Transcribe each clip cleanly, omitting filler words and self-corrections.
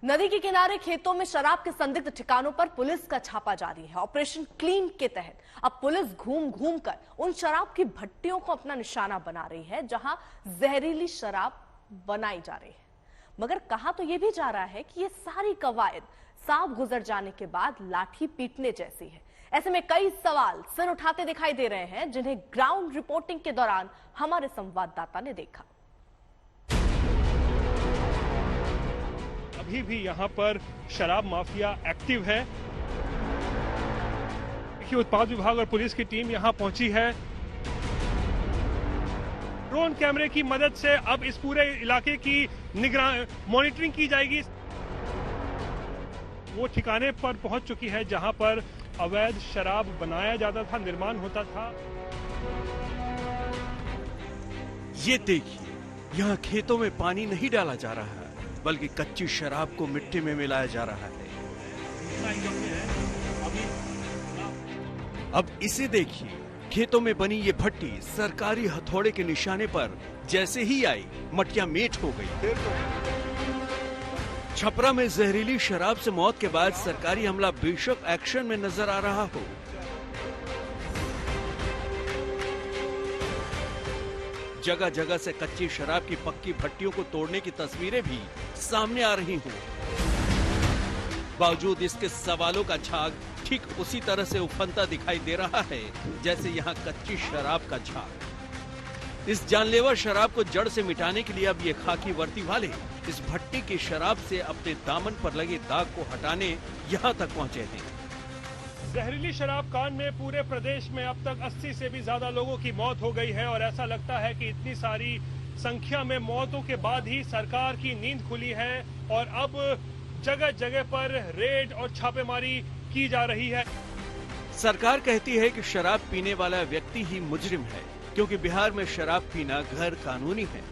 नदी के किनारे खेतों में शराब के संदिग्ध ठिकानों पर पुलिस का छापा जारी है। ऑपरेशन क्लीन के तहत अब पुलिस घूम घूम कर उन शराब की भट्टियों को अपना निशाना बना रही है जहां जहरीली शराब बनाई जा रही है। मगर कहा तो यह भी जा रहा है कि ये सारी कवायद सांप गुजर जाने के बाद लाठी पीटने जैसी है। ऐसे में कई सवाल सिर उठाते दिखाई दे रहे हैं, जिन्हें ग्राउंड रिपोर्टिंग के दौरान हमारे संवाददाता ने देखा। अभी भी यहाँ पर शराब माफिया एक्टिव है। देखिए, उत्पाद विभाग और पुलिस की टीम यहाँ पहुंची है। ड्रोन कैमरे की मदद से अब इस पूरे इलाके की मॉनिटरिंग की जाएगी। वो ठिकाने पर पहुंच चुकी है जहां पर अवैध शराब बनाया जाता था, निर्माण होता था। ये देखिए, यहाँ खेतों में पानी नहीं डाला जा रहा है, बल्कि कच्ची शराब को मिट्टी में मिलाया जा रहा है। अब इसे देखिए, खेतों में बनी ये भट्टी सरकारी हथौड़े के निशाने पर जैसे ही आई, मटिया मेट हो गई। छपरा में जहरीली शराब से मौत के बाद सरकारी हमला बेशक एक्शन में नजर आ रहा हो, जगह जगह से कच्ची शराब की पक्की भट्टियों को तोड़ने की तस्वीरें भी सामने आ रही हों। बावजूद इसके सवालों का झाग ठीक उसी तरह से उफनता दिखाई दे रहा है जैसे यहाँ कच्ची शराब का झाग। इस जानलेवा शराब को जड़ से मिटाने के लिए अब ये खाकी वर्दी वाले इस भट्टी की शराब से अपने दामन पर लगे दाग को हटाने यहाँ तक पहुँचे हैं। जहरीली शराब कांड में पूरे प्रदेश में अब तक 80 से भी ज्यादा लोगों की मौत हो गई है और ऐसा लगता है कि इतनी सारी संख्या में मौतों के बाद ही सरकार की नींद खुली है और अब जगह जगह पर रेड और छापेमारी की जा रही है। सरकार कहती है कि शराब पीने वाला व्यक्ति ही मुजरिम है, क्योंकि बिहार में शराब पीना गैर कानूनी है।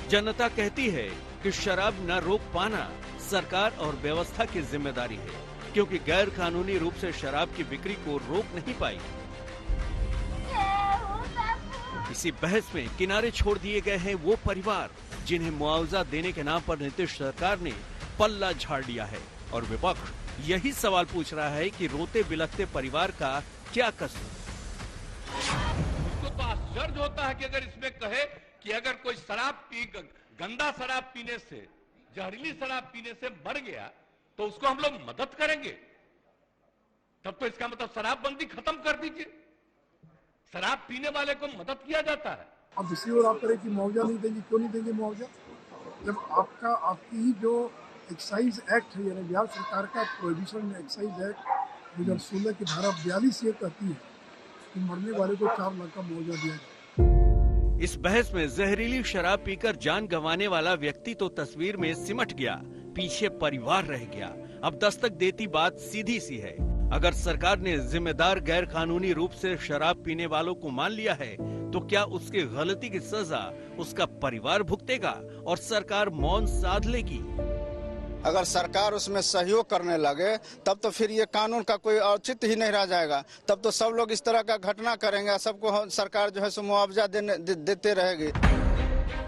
जनता कहती है कि शराब न रोक पाना सरकार और व्यवस्था की जिम्मेदारी है, क्योंकि गैर कानूनी रूप से शराब की बिक्री को रोक नहीं पाई। इसी बहस में किनारे छोड़ दिए गए हैं वो परिवार जिन्हें मुआवजा देने के नाम पर नीतीश सरकार ने पल्ला झाड़ लिया है, और विपक्ष यही सवाल पूछ रहा है कि रोते बिलखते परिवार का क्या कसूर। उसको तो आश्चर्य होता है कि अगर इसमें कहे कि अगर कोई गंदा शराब पीने से, जहरीली शराब पीने से मर गया तो उसको हम लोग मदद करेंगे, तब तो इसका मतलब शराबबंदी खत्म कर दीजिए। शराब पीने वाले को मदद किया जाता है। अब दूसरी ओर आप करें कि मुआवजा नहीं देंगे, क्यों नहीं देंगे मुआवजा? जब आपकी जो एक्साइज एक्ट है, यानी बिहार सरकार का प्रोहिबिशन एक्साइज एक्ट 2016 की धारा 42 ये कहती है कि मरने वाले को 4 लाख का मुआवजा दिया जाए। इस बहस में जहरीली शराब पीकर जान गंवाने वाला व्यक्ति तो तस्वीर में सिमट गया, पीछे परिवार रह गया। अब दस्तक देती बात सीधी सी है, अगर सरकार ने जिम्मेदार गैर कानूनी रूप से शराब पीने वालों को मान लिया है तो क्या उसकी गलती की सजा उसका परिवार भुगतेगा और सरकार मौन साध लेगी? अगर सरकार उसमें सहयोग करने लगे तब तो फिर ये कानून का कोई औचित्य ही नहीं रह जाएगा। तब तो सब लोग इस तरह का घटना करेंगे, सबको सरकार जो है सो मुआवजा देते रहेगी।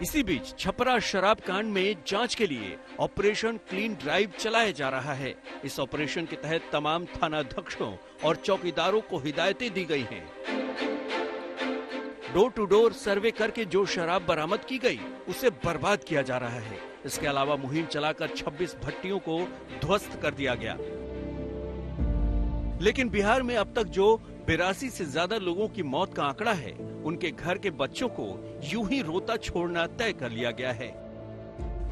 इसी बीच छपरा शराब कांड में जांच के लिए ऑपरेशन क्लीन ड्राइव चलाया जा रहा है। इस ऑपरेशन के तहत तमाम थानाध्यक्षों और चौकीदारों को हिदायतें दी गई हैं। डोर टू डोर सर्वे करके जो शराब बरामद की गई उसे बर्बाद किया जा रहा है। इसके अलावा मुहिम चलाकर 26 भट्टियों को ध्वस्त कर दिया गया। लेकिन बिहार में अब तक जो 82 से ज्यादा लोगों की मौत का आंकड़ा है, उनके घर के बच्चों को यूं ही रोता छोड़ना तय कर लिया गया है।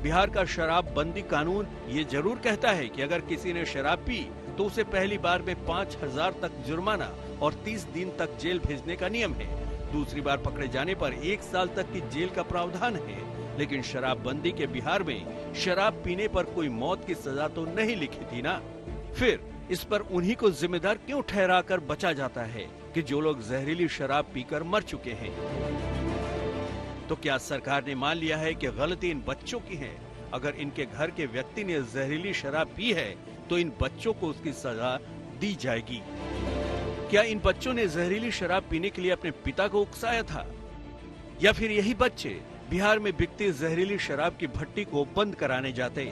बिहार का शराब बंदी कानून ये जरूर कहता है कि अगर किसी ने शराब पी तो उसे पहली बार में 5000 तक जुर्माना और 30 दिन तक जेल भेजने का नियम है। दूसरी बार पकड़े जाने पर 1 साल तक की जेल का प्रावधान है। लेकिन शराबबंदी के बिहार में शराब पीने पर कोई मौत की सजा तो नहीं लिखी थी ना। फिर इस पर उन्हीं को जिम्मेदार क्यों ठहराकर बचा जाता है कि जो लोग जहरीली शराब पीकर मर चुके हैं? तो क्या सरकार ने मान लिया है कि गलती इन बच्चों की है? अगर इनके घर के व्यक्ति ने जहरीली शराब पी है तो इन बच्चों को उसकी सजा दी जाएगी। क्या इन बच्चों ने जहरीली शराब पीने के लिए अपने पिता को उकसाया था, या फिर यही बच्चे बिहार में बिकती जहरीली शराब की भट्टी को बंद कराने जाते?